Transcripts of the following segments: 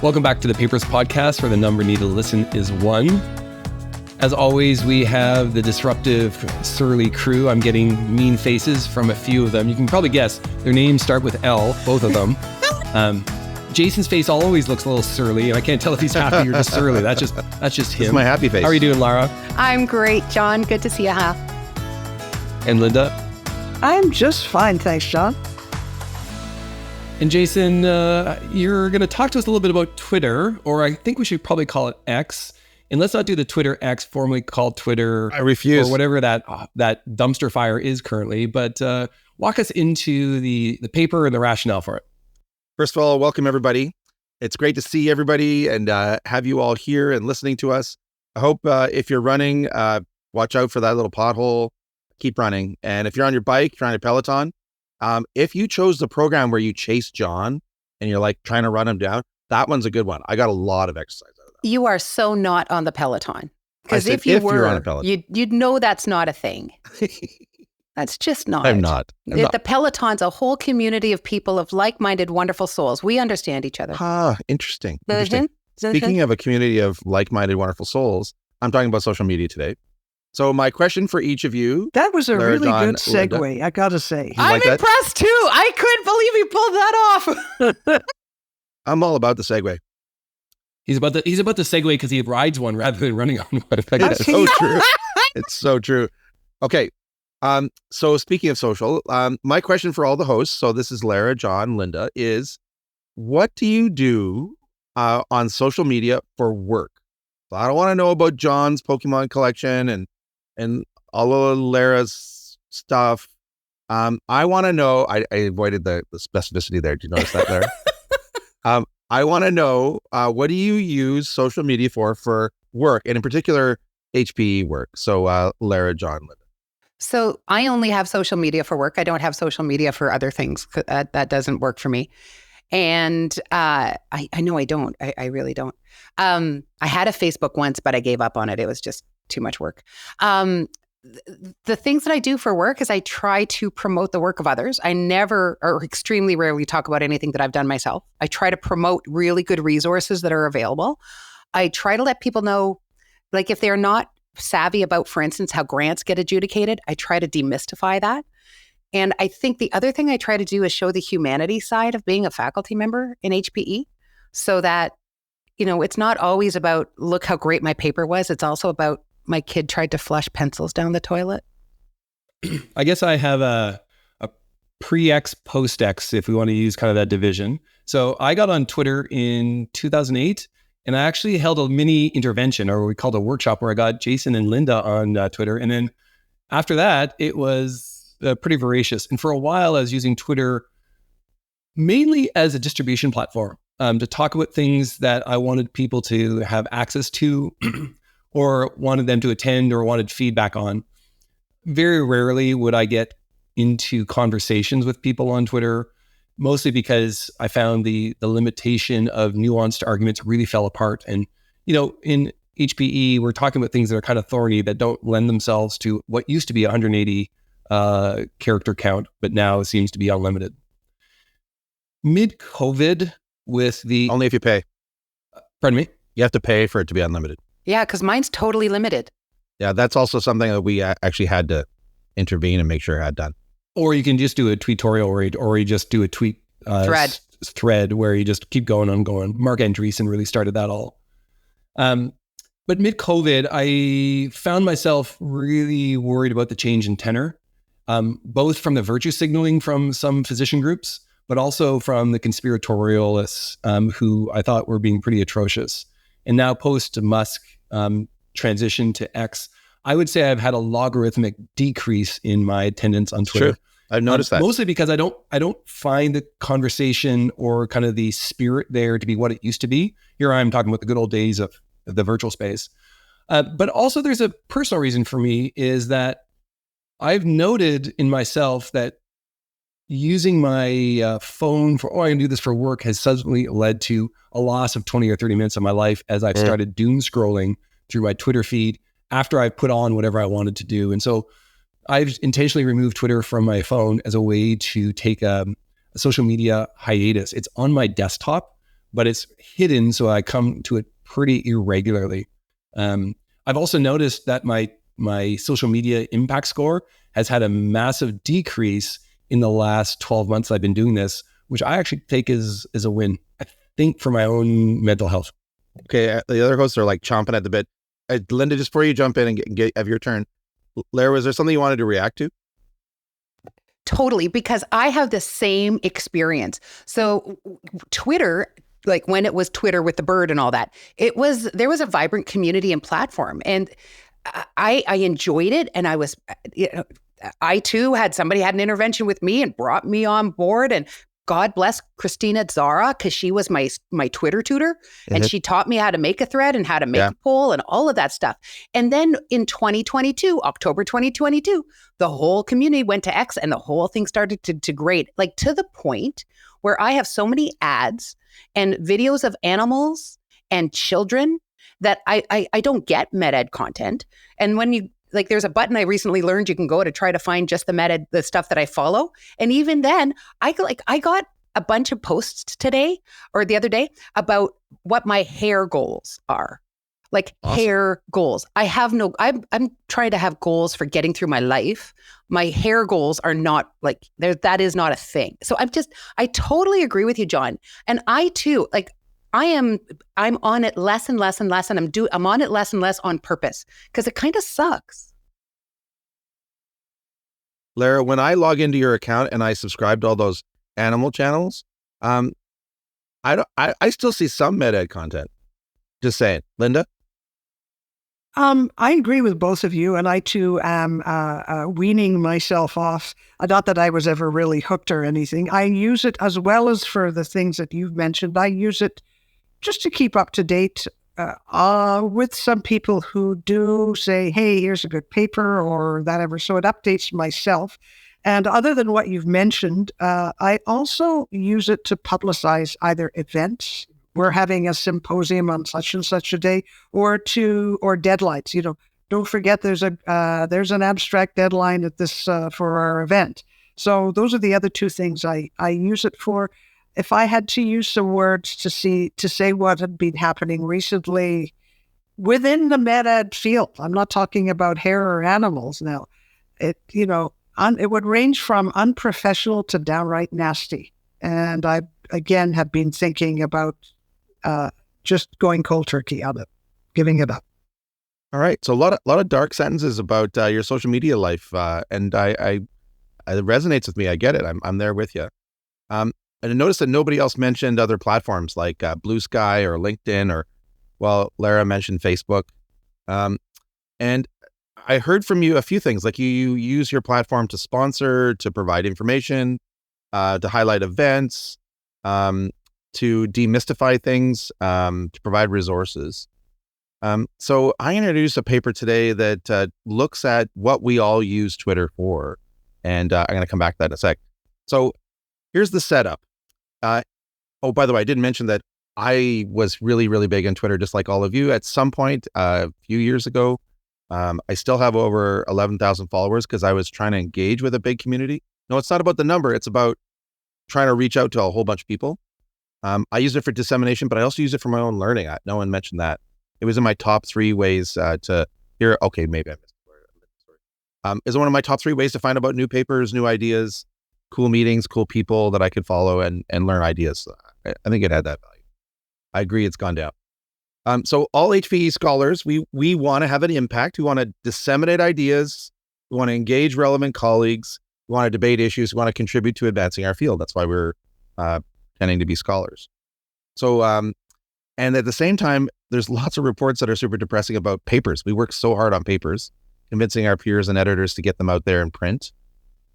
Welcome back to the Papers Podcast, where the number needed to listen is 1. As always, we have the disruptive, surly crew. I'm getting mean faces from a few of them. You can probably guess their names start with L, both of them. Jason's face always looks a little surly, and I can't tell if he's happy or just surly. That's just him. It's my happy face. How are you doing, Lara? I'm great, John. Good to see you. And Linda? I'm just fine, thanks, John. And Jason, you're going to talk to us a little bit about Twitter, or I think we should probably call it X. And let's not do the Twitter X, formerly called Twitter. I refuse. Or whatever that dumpster fire is currently. But walk us into the paper and the rationale for it. First of all, welcome everybody. It's great to see everybody and have you all here and listening to us. I hope if you're running, watch out for that little pothole. Keep running. And if you're on your bike, if you're on your Peloton, if you chose the program where you chase John and you're like trying to run him down, that one's a good one. I got a lot of exercise out of that. You are so not on the Peloton. Because if you're on a Peloton, you'd know that's not a thing. That's just not. I'm not. The Peloton's a whole community of people of like-minded, wonderful souls. We understand each other. Interesting. Mm-hmm. Speaking of a community of like-minded, wonderful souls, I'm talking about social media today. So my question for each of you. That was a Lara, really John, good segue, Linda. I gotta say. I'm like that? impressed too. I couldn't believe he pulled that off. I'm all about the segue. He's about the segue because he rides one rather than running on one. It's so true. It's so true. Okay. So speaking of social, my question for all the hosts, so this is Lara, John, Linda, is what do you do on social media for work? So I don't want to know about John's Pokemon collection and all of Lara's stuff. I want to know, I avoided the specificity there. Do you notice that there? I want to know, what do you use social media for work, and in particular, HPE work? So Lara, John, Linda. So I only have social media for work. I don't have social media for other things. That doesn't work for me. And I know I don't. I really don't. I had a Facebook once, but I gave up on it. It was just too much work. The things that I do for work is I try to promote the work of others. I never or extremely rarely talk about anything that I've done myself. I try to promote really good resources that are available. I try to let people know, like if they're not savvy about, for instance, how grants get adjudicated, I try to demystify that. And I think the other thing I try to do is show the humanity side of being a faculty member in HPE so that, it's not always about, look how great my paper was. It's also about my kid tried to flush pencils down the toilet. I guess I have a pre-X, post-X, if we want to use kind of that division. So I got on Twitter in 2008, and I actually held a mini intervention, or what we called a workshop, where I got Jason and Linda on Twitter. And then after that, it was pretty voracious. And for a while, I was using Twitter mainly as a distribution platform to talk about things that I wanted people to have access to or wanted them to attend or wanted feedback on. Very rarely would I get into conversations with people on Twitter, mostly because I found the limitation of nuanced arguments really fell apart. And, in HPE, we're talking about things that are kind of thorny that don't lend themselves to what used to be 180 character count, but now seems to be unlimited. Mid-COVID with the... Only if you pay. Pardon me? You have to pay for it to be unlimited. Yeah, because mine's totally limited. Yeah, that's also something that we actually had to intervene and make sure it had done. Or you can just do a tweetorial or you just do a tweet thread where you just keep going on going. Mark Andreessen really started that all. But mid-COVID, I found myself really worried about the change in tenor, both from the virtue signaling from some physician groups, but also from the conspiratorialists who I thought were being pretty atrocious. And now post-Musk transition to X, I would say I've had a logarithmic decrease in my attendance on Twitter. Sure. I've noticed that. Mostly because I don't find the conversation or kind of the spirit there to be what it used to be. Here I am talking about the good old days of the virtual space. But also there's a personal reason for me is that I've noted in myself that using my phone for, I can do this for work has suddenly led to a loss of 20 or 30 minutes of my life as I've started doom scrolling through my Twitter feed after I've put on whatever I wanted to do. And so I've intentionally removed Twitter from my phone as a way to take a social media hiatus. It's on my desktop, but it's hidden, so I come to it pretty irregularly. I've also noticed that my social media impact score has had a massive decrease in the last 12 months I've been doing this, which I actually take as a win, I think, for my own mental health. Okay, the other hosts are like chomping at the bit. Linda, just before you jump in and have your turn, Lara, was there something you wanted to react to? Totally, because I have the same experience. So Twitter, like when it was Twitter with the bird and all that, there was a vibrant community and platform, and I enjoyed it, and I too had an intervention with me and brought me on board, and God bless Christina Zara, because she was my Twitter tutor, and she taught me how to make a thread and how to make a poll and all of that stuff. And then in October 2022, the whole community went to X, and the whole thing started to degrade, like to the point where I have so many ads and videos of animals and children that I don't get med ed content. And when you like, there's a button I recently learned you can go to try to find just the stuff that I follow. And even then, I got a bunch of posts today or the other day about what my hair goals are. Like awesome. Hair goals. I'm trying to have goals for getting through my life. My hair goals are not like that is not a thing. So I totally agree with you, John. And I too, like, I'm on it less and less and less, and I'm on it less and less on purpose because it kind of sucks. Lara, when I log into your account and I subscribe to all those animal channels, I still see some med ed content. Just saying, Linda. I agree with both of you, and I too am weaning myself off. Not that I was ever really hooked or anything. I use it as well as for the things that you've mentioned. I use it just to keep up to date with some people who do say, hey, here's a good paper or whatever. So it updates myself. And other than what you've mentioned, I also use it to publicize either events. We're having a symposium on such and such a day, or deadlines. You know, don't forget there's an abstract deadline at this for our event. So those are the other two things I use it for. If I had to use some words to say what had been happening recently within the med ed field, I'm not talking about hair or animals now. It would range from unprofessional to downright nasty. And I again have been thinking about just going cold turkey on it, giving it up. All right. So a lot of dark sentences about your social media life, and it resonates with me. I get it. I'm there with you. And I noticed that nobody else mentioned other platforms like Blue Sky or LinkedIn, or, well, Lara mentioned Facebook. And I heard from you a few things, like you use your platform to sponsor, to provide information, to highlight events, to demystify things, to provide resources. So I introduced a paper today that looks at what we all use Twitter for. And I'm going to come back to that in a sec. So here's the setup. By the way, I didn't mention that I was really, really big on Twitter, just like all of you. At some point, a few years ago, I still have over 11,000 followers because I was trying to engage with a big community. No, it's not about the number. It's about trying to reach out to a whole bunch of people. I use it for dissemination, but I also use it for my own learning. No one mentioned that. It was in my top 3 ways to hear. Okay, maybe I missed the word. Is one of my top 3 ways to find about new papers, new ideas, cool meetings, cool people that I could follow and learn ideas. I think it had that value. I agree it's gone down. So all HPE scholars, we want to have an impact. We want to disseminate ideas. We want to engage relevant colleagues. We want to debate issues. We want to contribute to advancing our field. That's why we're tending to be scholars. So, and at the same time, there's lots of reports that are super depressing about papers. We work so hard on papers, convincing our peers and editors to get them out there in print.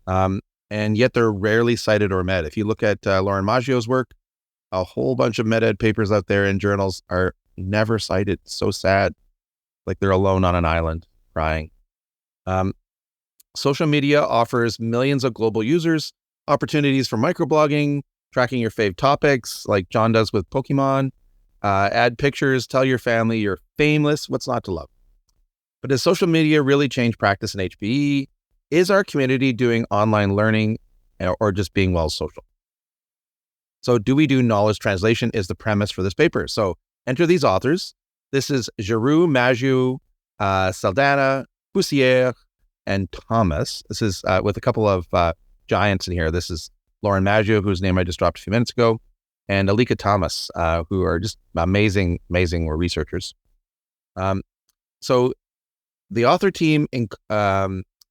And yet they're rarely cited or met. If you look at Lauren Maggio's work, a whole bunch of med ed papers out there in journals are never cited. So sad. Like they're alone on an island crying. Social media offers millions of global users opportunities for microblogging, tracking your fave topics like John does with Pokemon, add pictures, tell your family you're famous. What's not to love? But does social media really change practice in HPE? Is our community doing online learning or just being well social? So do we do knowledge translation is the premise for this paper. So enter these authors. This is Giroux, Maggio, Saldana, Poussière, and Thomas. This is with a couple of giants in here. This is Lauren Maggio, whose name I just dropped a few minutes ago, and Alika Thomas, who are just amazing researchers. So the author team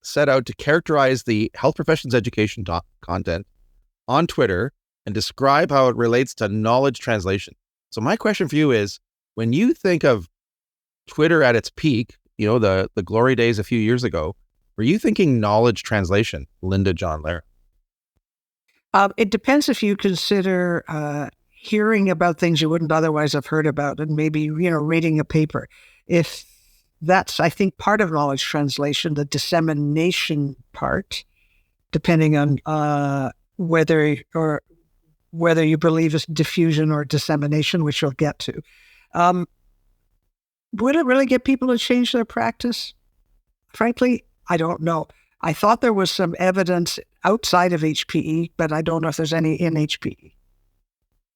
set out to characterize the health professions education content on Twitter and describe how it relates to knowledge translation. So my question for you is, when you think of Twitter at its peak, the glory days a few years ago, were you thinking knowledge translation, Linda, John, Lara? It depends if you consider hearing about things you wouldn't otherwise have heard about, and maybe, reading a paper. If that's, I think, part of knowledge translation, the dissemination part, depending on whether you believe it's diffusion or dissemination, which we'll get to. Would it really get people to change their practice? Frankly, I don't know. I thought there was some evidence outside of HPE, but I don't know if there's any in HPE.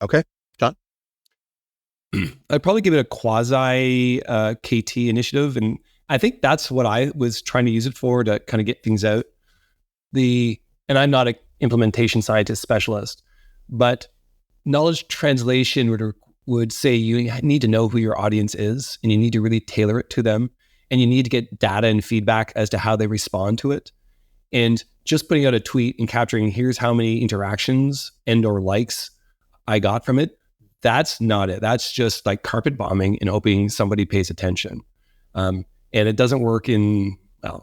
Okay. John? I'd probably give it a quasi KT initiative. And I think that's what I was trying to use it for, to kind of get things out. And I'm not an implementation scientist specialist, but knowledge translation would say you need to know who your audience is, and you need to really tailor it to them. And you need to get data and feedback as to how they respond to it. And just putting out a tweet and capturing, here's how many interactions and or likes I got from it, that's not it. That's just like carpet bombing and hoping somebody pays attention. And it doesn't work I don't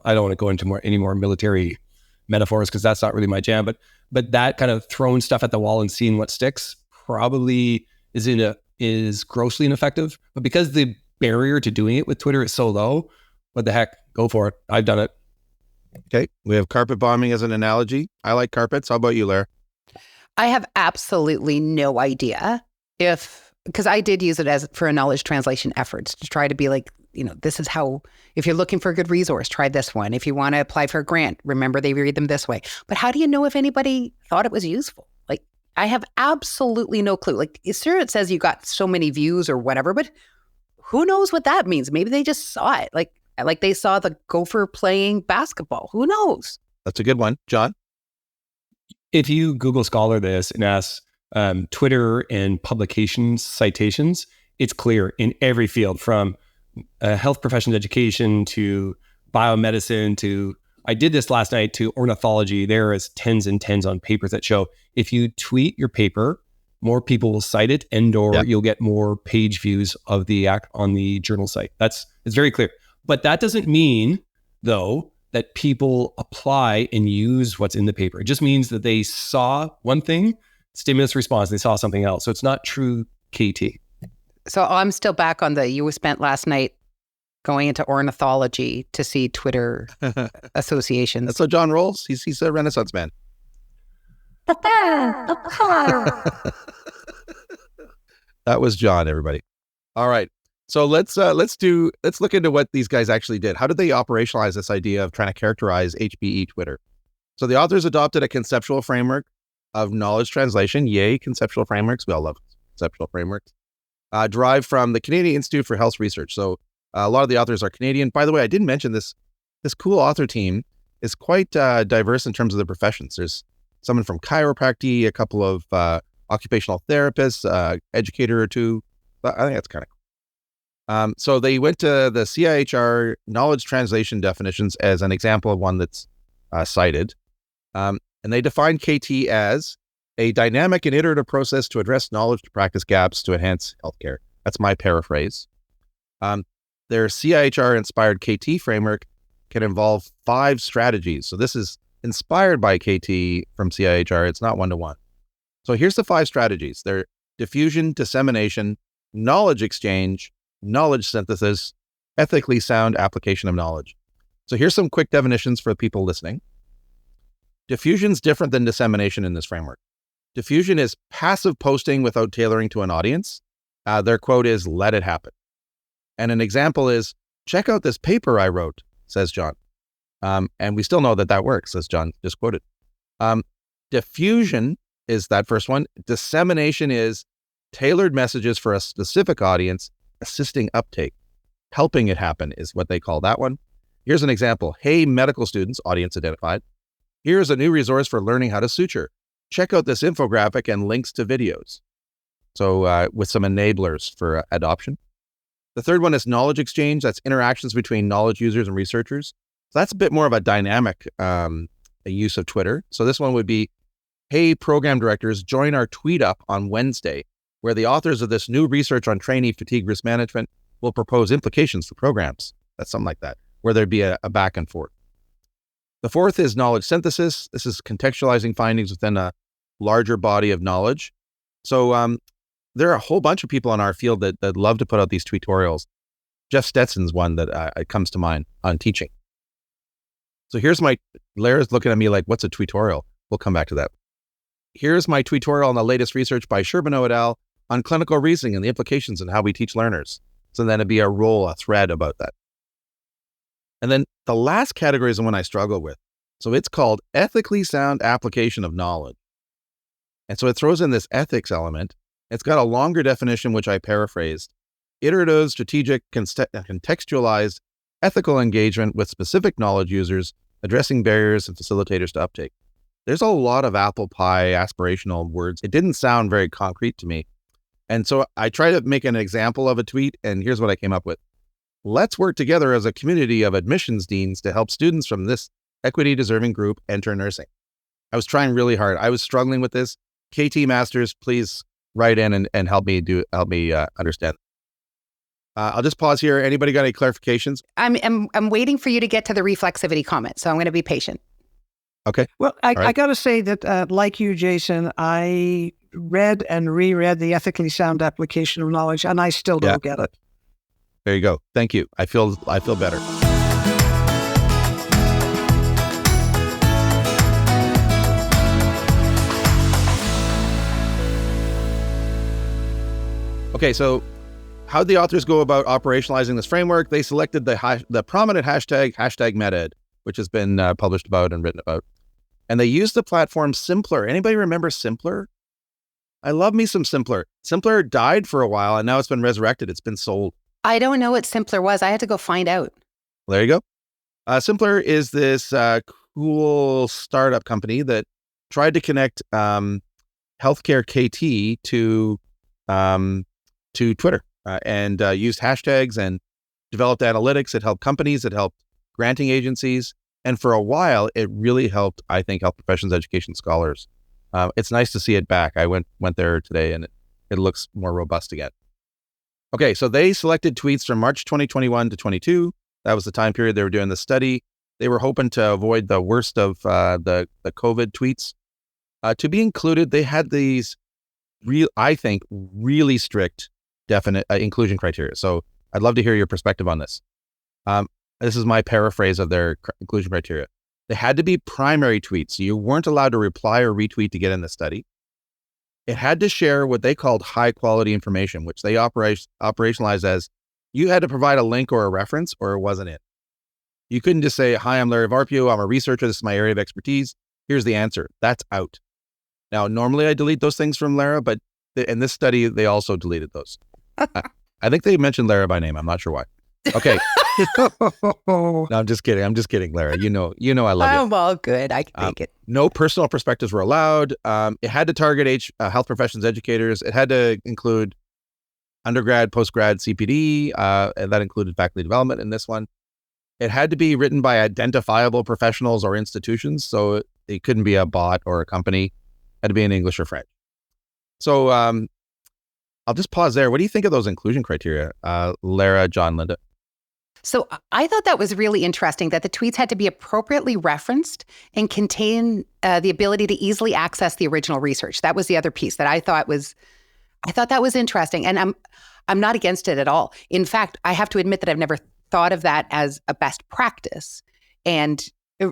want to go into any more military metaphors because that's not really my jam, but that kind of throwing stuff at the wall and seeing what sticks probably is grossly ineffective. But because the barrier to doing it with Twitter is so low, what the heck, go for it. I've done it. Okay. We have carpet bombing as an analogy. I like carpets. How about you, Lara? I have absolutely no idea because I did use it for a knowledge translation efforts to try to be like, this is how, if you're looking for a good resource, try this one. If you want to apply for a grant, remember they read them this way. But how do you know if anybody thought it was useful? Like, I have absolutely no clue. Like, sure, it says you got so many views or whatever, but who knows what that means? Maybe they just saw it. Like they saw the gopher playing basketball. Who knows? That's a good one. John? If you Google Scholar this and ask Twitter and publication citations, it's clear in every field, from health professions education to biomedicine to, I did this last night, to ornithology. There is tens and tens on papers that show if you tweet your paper, more people will cite it, and/or you'll get more page views of on the journal site. It's very clear. But that doesn't mean, though, that people apply and use what's in the paper. It just means that they saw one thing, stimulus response, they saw something else. So it's not true KT. So I'm still back on you spent last night going into ornithology to see Twitter associations. That's how John rolls. He's a Renaissance man. That was John, everybody. All right. So let's look into what these guys actually did. How did they operationalize this idea of trying to characterize HPE Twitter? So the authors adopted a conceptual framework of knowledge translation. Yay, conceptual frameworks. We all love conceptual frameworks. Derived from the Canadian Institute for Health Research. So a lot of the authors are Canadian. By the way, I didn't mention this. This cool author team is quite diverse in terms of the professions. There's someone from chiropractic, a couple of occupational therapists, educator or two. I think that's kind of cool. So they went to the CIHR knowledge translation definitions as an example of one that's cited. And they defined KT as a dynamic and iterative process to address knowledge to practice gaps to enhance healthcare. That's my paraphrase. Their CIHR-inspired KT framework can involve 5 strategies. So this is inspired by KT from CIHR. It's not one-to-one. So here's the 5 strategies. They're diffusion, dissemination, knowledge exchange, knowledge synthesis, ethically sound application of knowledge. So here's some quick definitions for the people listening. Diffusion's different than dissemination in this framework. Diffusion is passive posting without tailoring to an audience. Their quote is, "Let it happen." And an example is, "Check out this paper I wrote," says John. And we still know that works, as John just quoted. Diffusion is that first one. Dissemination is tailored messages for a specific audience, assisting uptake. Helping it happen is what they call that one. Here's an example. Hey, medical students, audience identified. Here's a new resource for learning how to suture. Check out this infographic and links to videos. So with some enablers for adoption. The third one is knowledge exchange. That's interactions between knowledge users and researchers. So that's a bit more of a dynamic use of Twitter. So this one would be, hey, program directors, join our tweet up on Wednesday, where the authors of this new research on trainee fatigue risk management will propose implications for programs. That's something like that, where there'd be a back and forth. The fourth is knowledge synthesis. This is contextualizing findings within a larger body of knowledge. So there are a whole bunch of people in our field that love to put out these tutorials. Jeff Stetson's one that comes to mind on teaching. So here's Lara's looking at me like, what's a tutorial? We'll come back to that. Here's my tutorial on the latest research by Sherbino et al. On clinical reasoning and the implications and how we teach learners. So then it'd be a thread about that. And then the last category is the one I struggle with. So it's called ethically sound application of knowledge. And so it throws in this ethics element. It's got a longer definition, which I paraphrased. Iterative, strategic, contextualized, ethical engagement with specific knowledge users, addressing barriers and facilitators to uptake. There's a lot of apple pie aspirational words. It didn't sound very concrete to me. And so I tried to make an example of a tweet, and here's what I came up with. Let's work together as a community of admissions deans to help students from this equity-deserving group enter nursing. I was trying really hard. I was struggling with this. KT Masters, please write in and help me understand. I'll just pause here. Anybody got any clarifications? I'm waiting for you to get to the reflexivity comment, so I'm going to be patient. Okay. Well, I got to say that, like you, Jason, I read and reread the ethically sound application of knowledge, and I still don't get it. There you go. Thank you. I feel better. Okay, so how'd the authors go about operationalizing this framework? They selected the prominent hashtag #MedEd, which has been published about and written about. And they used the platform Simpler. Anybody remember Simpler? I love me some Simpler. Simpler died for a while, and now it's been resurrected. It's been sold. I don't know what Simpler was. I had to go find out. There you go. Simpler is this cool startup company that tried to connect healthcare KT to Twitter and used hashtags and developed analytics. It helped companies. It helped granting agencies. And for a while, it really helped, I think, health professions, education scholars. It's nice to see it back. I went there today, and it looks more robust again. Okay, so they selected tweets from March 2021 to 22. That was the time period they were doing the study. They were hoping to avoid the worst of the COVID tweets. To be included, they had these really strict, definite inclusion criteria. So I'd love to hear your perspective on this. This is my paraphrase of their inclusion criteria. They had to be primary tweets. So you weren't allowed to reply or retweet to get in the study. It had to share what they called high quality information, which they operationalized as you had to provide a link or a reference or it wasn't it. You couldn't just say, hi, I'm Lara Varpio. I'm a researcher. This is my area of expertise. Here's the answer. That's out. Now, normally I delete those things from Lara, but in this study, they also deleted those. I think they mentioned Lara by name. I'm not sure why. Okay. No, I'm just kidding, Lara. You know, I love you. Oh, well, good. I can take it. No personal perspectives were allowed. It had to target health professions educators. It had to include undergrad, postgrad, CPD, and that included faculty development in this one. It had to be written by identifiable professionals or institutions, so it couldn't be a bot or a company. It had to be in English or French. So I'll just pause there. What do you think of those inclusion criteria, Lara, John, Linda? So I thought that was really interesting that the tweets had to be appropriately referenced and contain the ability to easily access the original research. That was the other piece that I thought that was interesting. And I'm not against it at all. In fact, I have to admit that I've never thought of that as a best practice and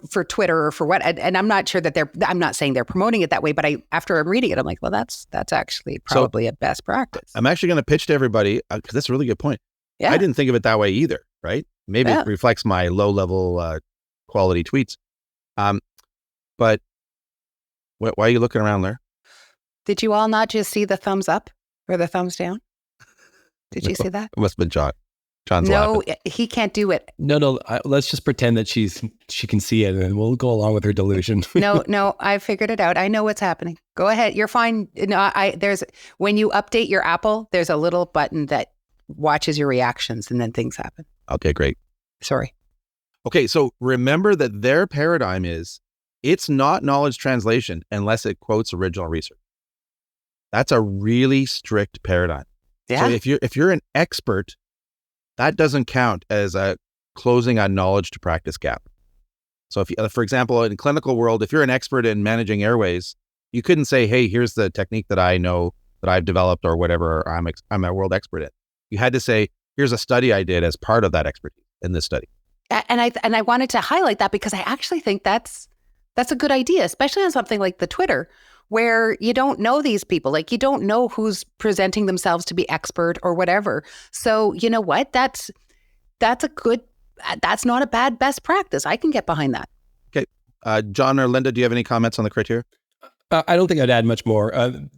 for Twitter or for what. And I'm not sure that I'm not saying they're promoting it that way, but after I'm reading it, I'm like, well, that's actually probably a best practice. I'm actually going to pitch to everybody because that's a really good point. Yeah. I didn't think of it that way either. Right? Maybe it reflects my low-level quality tweets. But why are you looking around there? Did you all not just see the thumbs up or the thumbs down? Did you see that? It must have been John. John's No, laughing. he can't do it. No, let's just pretend that she can see it, and we'll go along with her delusion. No, I figured it out. I know what's happening. Go ahead. You're fine. No, when you update your Apple, there's a little button that watches your reactions, and then things happen. Okay, great. Sorry. Okay, so remember that their paradigm is it's not knowledge translation unless it quotes original research. That's a really strict paradigm. Yeah. So if you're an expert, that doesn't count as a closing a knowledge to practice gap. So if you, for example, in clinical world, if you're an expert in managing airways, you couldn't say, "Hey, here's the technique that I know that I've developed or whatever, or I'm a world expert in." You had to say, "Here's a study I did as part of that expertise in this study." And I wanted to highlight that because I actually think that's a good idea, especially on something like the Twitter, where you don't know these people. Like, you don't know who's presenting themselves to be expert or whatever. So you know what? That's not a bad best practice. I can get behind that. Okay. John or Linda, do you have any comments on the criteria? I don't think I'd add much more.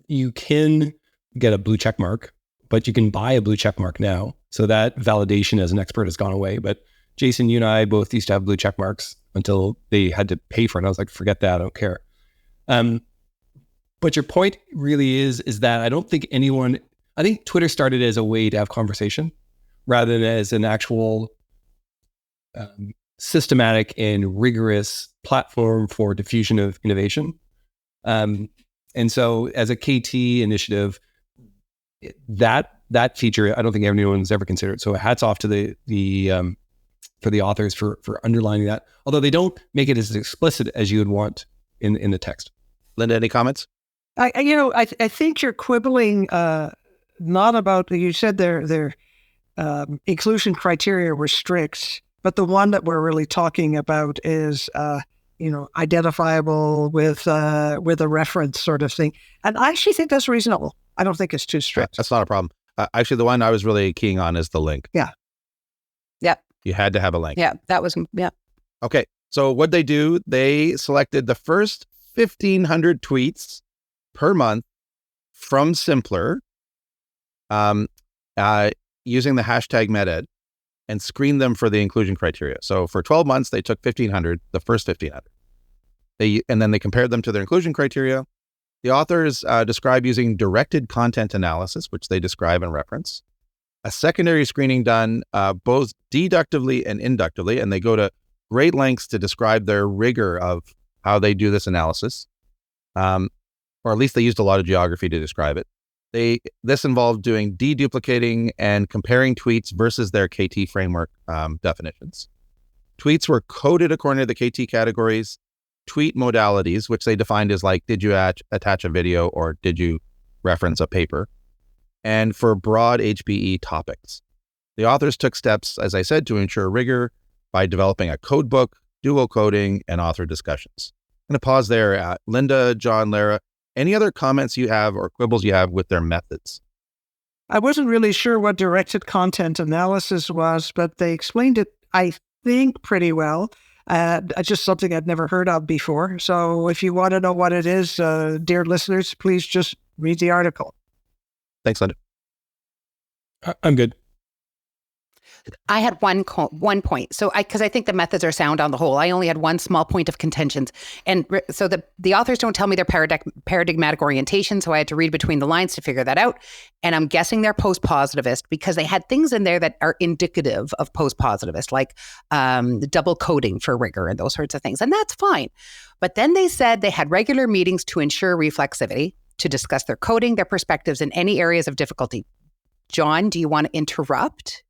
You can get a blue check mark, but you can buy a blue check mark now. So that validation as an expert has gone away. But Jason, you and I both used to have blue check marks until they had to pay for it. And I was like, forget that. I don't care. But your point really is that I think Twitter started as a way to have conversation rather than as an actual systematic and rigorous platform for diffusion of innovation. And so as a KT initiative, that feature, I don't think anyone's ever considered. So hats off to the for the authors for underlining that, although they don't make it as explicit as you would want in the text. Linda, any comments? I think you're quibbling not about, you said their inclusion criteria were strict, but the one that we're really talking about is identifiable with a reference sort of thing. And I actually think that's reasonable. I don't think it's too strict. That's not a problem. Actually, the one I was really keying on is the link. Yeah. Yep. You had to have a link. Yeah, that was, yeah. Okay. So what they do, they selected the first 1,500 tweets per month from Simpler using the hashtag MedEd and screened them for the inclusion criteria. So for 12 months, they took 1,500, the first 1,500. And then they compared them to their inclusion criteria. The authors describe using directed content analysis, which they describe and reference. A secondary screening done both deductively and inductively, and they go to great lengths to describe their rigor of how they do this analysis. Or at least they used a lot of geography to describe it. This involved doing deduplicating and comparing tweets versus their KT framework definitions. Tweets were coded according to the KT categories, tweet modalities, which they defined as like, did you attach a video or did you reference a paper? And for broad HPE topics. The authors took steps, as I said, to ensure rigor by developing a code book, dual coding, and author discussions. I'm going to pause there. Linda, John, Lara, any other comments you have or quibbles you have with their methods? I wasn't really sure what directed content analysis was, but they explained it, I think, pretty well. Just something I'd never heard of before. So if you want to know what it is, dear listeners, please just read the article. Thanks, Linda. I'm good. I had one point. So because I think the methods are sound on the whole. I only had one small point of contentions. And so the authors don't tell me their paradigmatic orientation, so I had to read between the lines to figure that out. And I'm guessing they're post-positivist because they had things in there that are indicative of post-positivist, like double coding for rigor and those sorts of things. And that's fine. But then they said they had regular meetings to ensure reflexivity, to discuss their coding, their perspectives in any areas of difficulty. John, do you want to interrupt?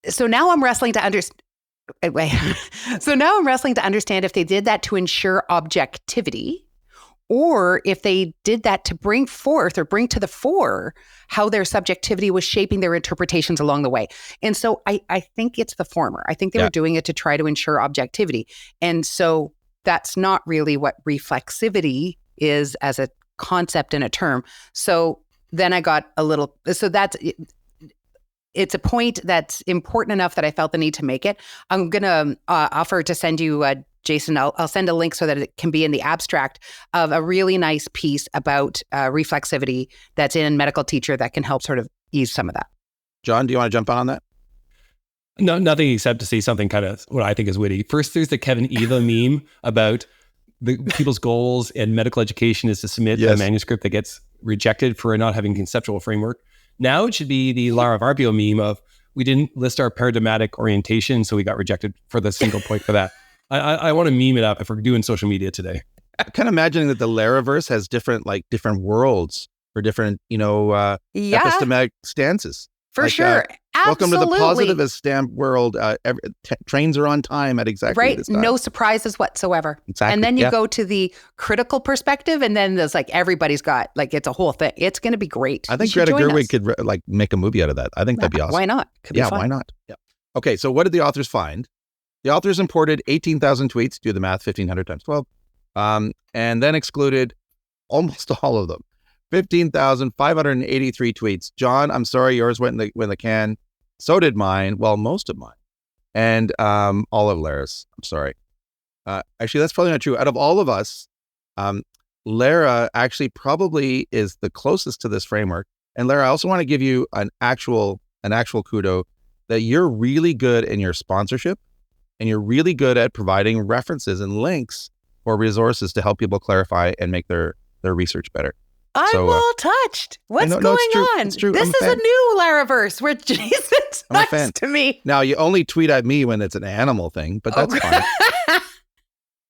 So now I'm wrestling to understand. So now I'm wrestling to understand if they did that to ensure objectivity, or if they did that to bring forth or bring to the fore how their subjectivity was shaping their interpretations along the way. And so I think it's the former. I think they were doing it to try to ensure objectivity. And so that's not really what reflexivity is as a concept and a term. So then I got a little, so that's, it's a point that's important enough that I felt the need to make it. I'm going to offer to send you Jason, I'll send a link so that it can be in the abstract of a really nice piece about reflexivity that's in Medical Teacher that can help sort of ease some of that. John, do you want to jump on that? No, nothing except to say something kind of what I think is witty. First, there's the Kevin Eva meme about the people's goals and medical education is to submit a manuscript that gets rejected for not having conceptual framework. Now it should be the Lara Varpio meme of we didn't list our paradigmatic orientation, so we got rejected for the single point for that. I want to meme it up if we're doing social media today. I'm kind of imagining that the Laraverse has different worlds for different, epistemic stances. For sure. Welcome Absolutely. to the positivist stamp world. Trains are on time at exactly this time. No surprises whatsoever. Exactly. And then you go to the critical perspective, and then there's like everybody's got like it's a whole thing. It's going to be great. I think Greta Gerwig could make a movie out of that. I think that'd be awesome. Why not? Could be fun. Why not? Yeah. Okay, so what did the authors find? The authors imported 18,000 tweets. Do the math: 1,500 times 12, and then excluded almost all of them. 15,583 tweets. John, I'm sorry, yours went in the can. So did mine. Well, most of mine. And all of Lara's. I'm sorry. Actually, that's probably not true. Out of all of us, Lara actually probably is the closest to this framework. And Lara, I also want to give you an actual kudo that you're really good in your sponsorship and you're really good at providing references and links or resources to help people clarify and make their research better. I'm all touched. What's going on? It's true. This is a new Laraverse where Jason's nice to me. Now, you only tweet at me when it's an animal thing, but that's fine.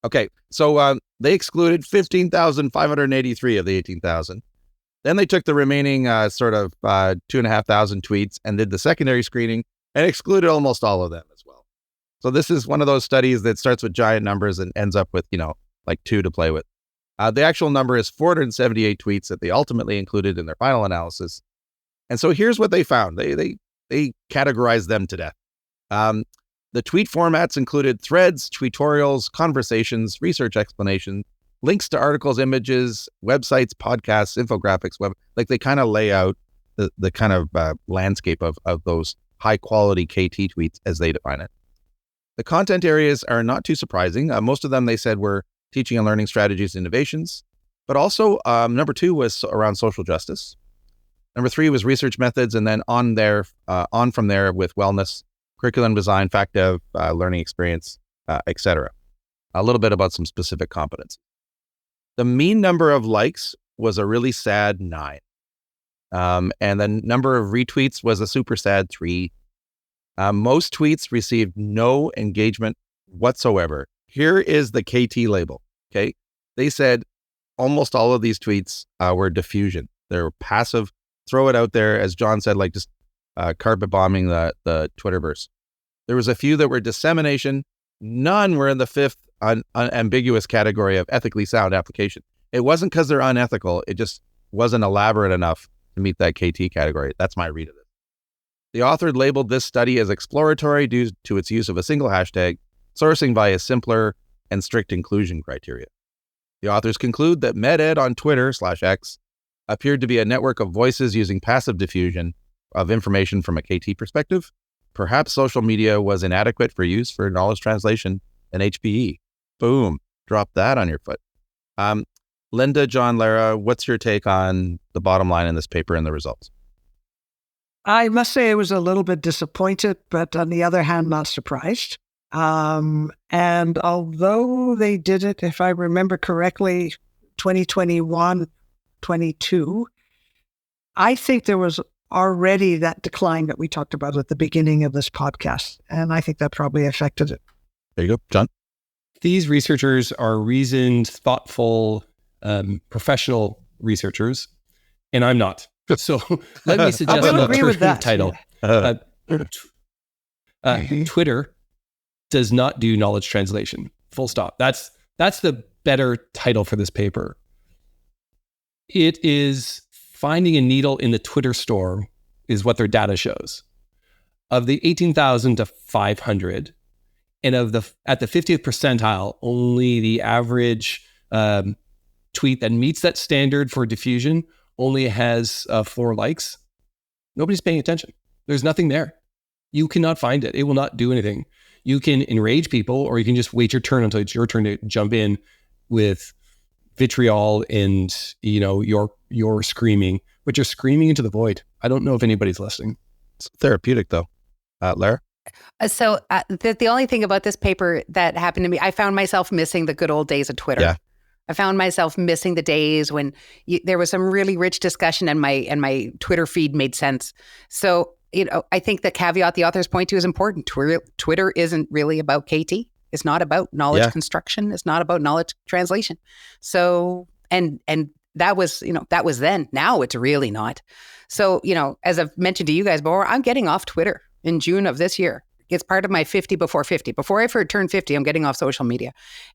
Okay, so they excluded 15,583 of the 18,000. Then they took the remaining 2,500 tweets and did the secondary screening and excluded almost all of them as well. So this is one of those studies that starts with giant numbers and ends up with, like 2 to play with. The actual number is 478 tweets that they ultimately included in their final analysis. And so here's what they found. They categorized them to death. The tweet formats included threads, tweetorials, conversations, research explanations, links to articles, images, websites, podcasts, infographics, they kind of lay out the kind of landscape of those high quality KT tweets as they define it. The content areas are not too surprising. Most of them, they said, were teaching and learning strategies and innovations, but also number 2 was around social justice. Number 3 was research methods, and then on from there with wellness, curriculum design, fact dev, learning experience, etc. A little bit about some specific competence. The mean number of likes was a really sad 9. And the number of retweets was a super sad 3. Most tweets received no engagement whatsoever. Here is the KT label, okay? They said almost all of these tweets were diffusion. They're passive, throw it out there, as John said, like just carpet bombing the Twitterverse. There was a few that were dissemination. None were in the 5th unambiguous category of ethically sound application. It wasn't because they're unethical. It just wasn't elaborate enough to meet that KT category. That's my read of it. The author labeled this study as exploratory due to its use of a single hashtag, sourcing via simpler and strict inclusion criteria. The authors conclude that MedEd on Twitter/X appeared to be a network of voices using passive diffusion of information from a KT perspective. Perhaps social media was inadequate for use for knowledge translation and HPE. Boom. Drop that on your foot. Linda, John, Lara, what's your take on the bottom line in this paper and the results? I must say I was a little bit disappointed, but on the other hand, not surprised. And although they did it, if I remember correctly, 2021, 22, I think there was already that decline that we talked about at the beginning of this podcast. And I think that probably affected it. There you go. John? These researchers are reasoned, thoughtful, professional researchers, and I'm not. So let me suggest an alternative title. Twitter does not do knowledge translation. Full stop. That's the better title for this paper. It is finding a needle in the Twitter storm is what their data shows. Of the 18,000 to 500, and at the 50th percentile, only the average tweet that meets that standard for diffusion only has 4 likes. Nobody's paying attention. There's nothing there. You cannot find it. It will not do anything. you can enrage people, or you can just wait your turn until it's your turn to jump in with vitriol and, you're screaming, but you're screaming into the void. I don't know if anybody's listening. It's therapeutic though. Lara? So the only thing about this paper that happened to me, I found myself missing the good old days of Twitter. Yeah. I found myself missing the days when there was some really rich discussion and my Twitter feed made sense. So, I think the caveat the authors point to is important. Twitter isn't really about KT. It's not about knowledge construction. It's not about knowledge translation. So, and that was then. Now it's really not. So, as I've mentioned to you guys before, I'm getting off Twitter in June of this year. It's part of my 50 before 50. Before I turn 50, I'm getting off social media.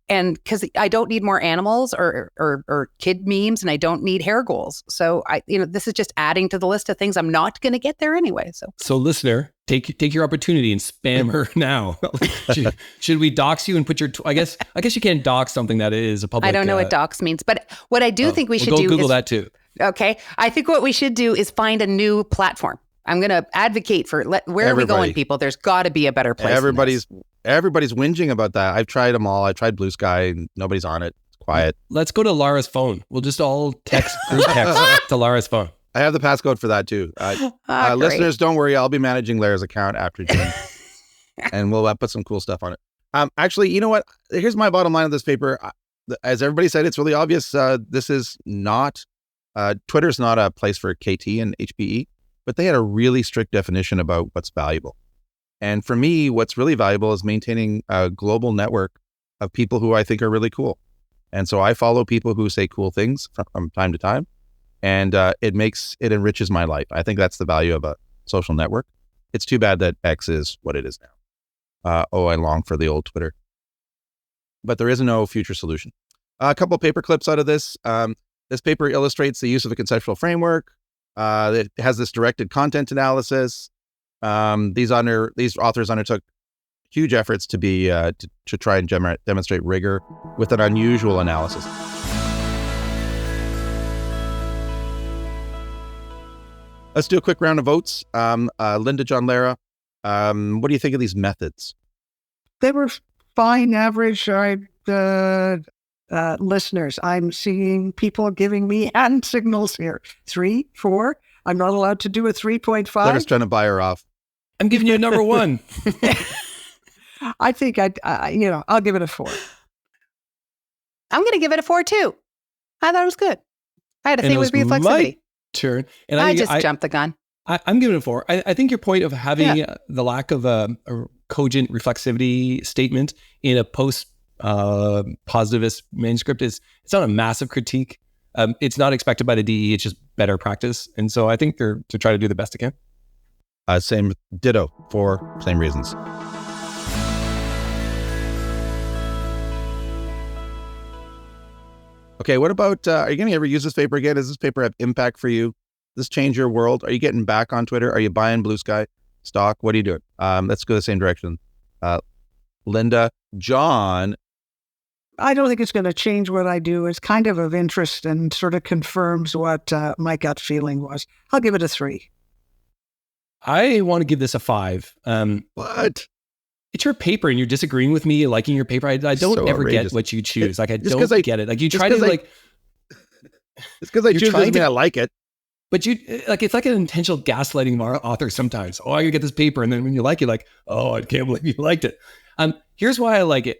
And because I don't need more animals or kid memes, and I don't need hair goals. So this is just adding to the list of things I'm not going to get there anyway. So listener, take your opportunity and spam her now. Should we dox you and put your, I guess you can't dox something that is a public. I don't know what dox means, but what I do think we should do Google is, that too. Okay. I think what we should do is find a new platform. I'm going to advocate for where are we going, people? There's got to be a better place. Everybody's whinging about that. I've tried them all. I tried Blue Sky and nobody's on it. It's quiet. Let's go to Lara's phone. We'll just all group text to Lara's phone. I have the passcode for that too. Listeners, don't worry. I'll be managing Lara's account after June. And we'll put some cool stuff on it. Actually, you know what? Here's my bottom line of this paper. As everybody said, it's really obvious. This is not, Twitter's not a place for KT and HPE. But they had a really strict definition about what's valuable. And for me, what's really valuable is maintaining a global network of people who I think are really cool. And so I follow people who say cool things from time to time. And it enriches my life. I think that's the value of a social network. It's too bad that X is what it is now. I long for the old Twitter. But there is no future solution. A couple of paper clips out of this. This paper illustrates the use of a conceptual framework. It has this directed content analysis. These authors undertook huge efforts to try and demonstrate rigor with an unusual analysis. Let's do a quick round of votes. Linda, John, Lara, what do you think of these methods? They were fine, average. Listeners, I'm seeing people giving me hand signals here. 3, 4. I'm not allowed to do a 3.5. They're just trying to buy her off. I'm giving you a number 1. I think I'll give it a 4. I'm going to give it a 4 too. I thought it was good. I had a thing with reflexivity. My turn, and I just jumped the gun. I'm giving it a 4. I think your point of having the lack of a cogent reflexivity statement in a positivist manuscript it's not a massive critique. It's not expected by the DE. It's just better practice. And so I think they're to try to do the best they can. Same ditto for same reasons. Okay, what about, are you going to ever use this paper again? Does this paper have impact for you? Does this change your world? Are you getting back on Twitter? Are you buying Blue Sky stock? What are you doing? Let's go the same direction. Linda, John. I don't think it's going to change what I do. It's kind of interest and sort of confirms what my gut feeling was. I'll give it a 3. I want to give this a 5. What? It's your paper and you're disagreeing with me, liking your paper. I don't so ever outrageous. get what you choose. I don't get it. Like you try to it's because I choose doesn't mean I like it. But it's like an intentional gaslighting of our authors sometimes. Oh, I get this paper. And then when you like it, like, oh, I can't believe you liked it. Here's why I like it.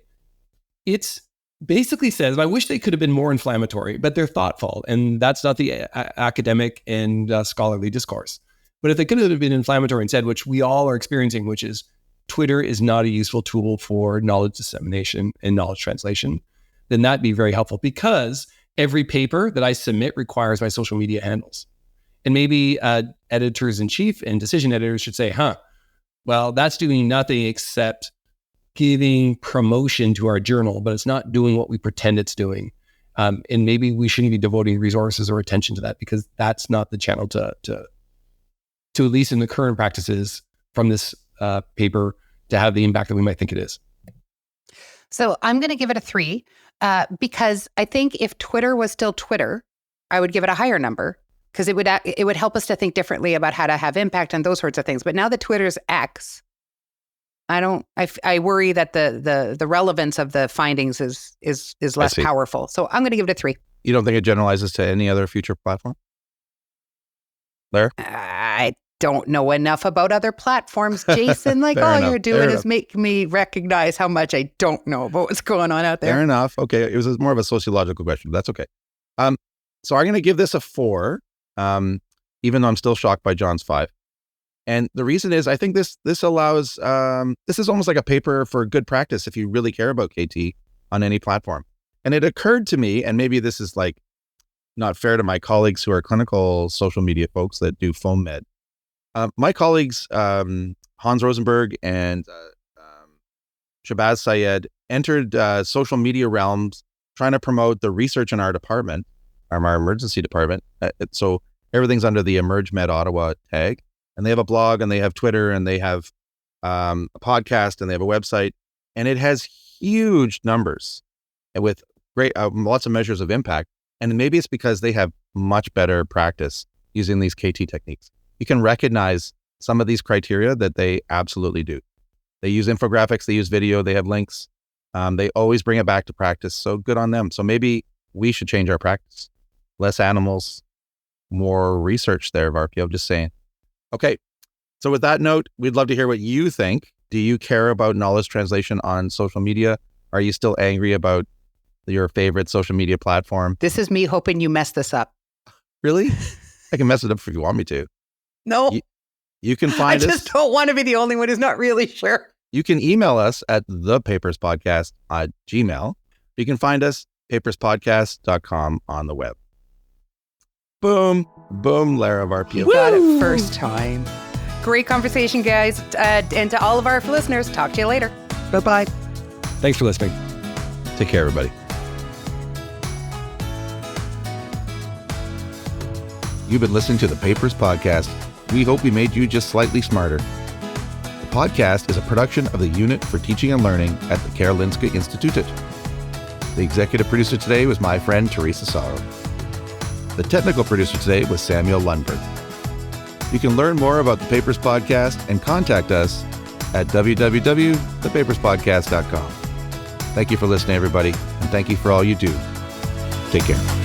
It's basically says, I wish they could have been more inflammatory, but they're thoughtful. And that's not the academic and scholarly discourse. But if they could have been inflammatory and said, which we all are experiencing, which is Twitter is not a useful tool for knowledge dissemination and knowledge translation, then that'd be very helpful because every paper that I submit requires my social media handles. And maybe editors-in-chief and decision editors should say, well, that's doing nothing except giving promotion to our journal, but it's not doing what we pretend it's doing. And maybe we shouldn't be devoting resources or attention to that because that's not the channel to at least in the current practices from this paper to have the impact that we might think it is. So I'm going to give it a 3 because I think if Twitter was still Twitter, I would give it a higher number because it would help us to think differently about how to have impact and those sorts of things. But now that Twitter's X, I worry that the relevance of the findings is less powerful. So I'm going to give it a 3. You don't think it generalizes to any other future platform? Lara? I don't know enough about other platforms, Jason. Like, all you're doing is make me recognize how much I don't know about what's going on out there. Fair enough. Okay. It was more of a sociological question, but that's okay. So I'm going to give this a 4, even though I'm still shocked by John's 5. And the reason is I think this allows, this is almost like a paper for good practice if you really care about KT on any platform. And it occurred to me, and maybe this is like not fair to my colleagues who are clinical social media folks that do phone med. My colleagues, Hans Rosenberg and Shabazz Syed, entered social media realms trying to promote the research in our department, our emergency department. So everything's under the Emerge Med Ottawa tag. And they have a blog, and they have Twitter, and they have a podcast, and they have a website. And it has huge numbers and with great lots of measures of impact. And maybe it's because they have much better practice using these KT techniques. You can recognize some of these criteria that they absolutely do. They use infographics, they use video, they have links. They always bring it back to practice. So good on them. So maybe we should change our practice. Less animals, more research there, Varpio. Just saying. Okay. So with that note, we'd love to hear what you think. Do you care about knowledge translation on social media? Are you still angry about your favorite social media platform? This is me hoping you mess this up. Really? I can mess it up if you want me to. No. You can find us. I just don't want to be the only one who's not really sure. You can email us at thepaperspodcast@gmail.com. You can find us paperspodcast.com on the web. Boom. Boom, Lara Varpio. You got it first time. Great conversation, guys. And to all of our listeners, talk to you later. Bye-bye. Thanks for listening. Take care, everybody. You've been listening to the Papers Podcast. We hope we made you just slightly smarter. The podcast is a production of the Unit for Teaching and Learning at the Karolinska Institutet. The executive producer today was my friend Teresa Sörö. The technical producer today was Samuel Lundberg. You can learn more about the Papers Podcast and contact us at www.thepaperspodcast.com. Thank you for listening, everybody, and thank you for all you do. Take care.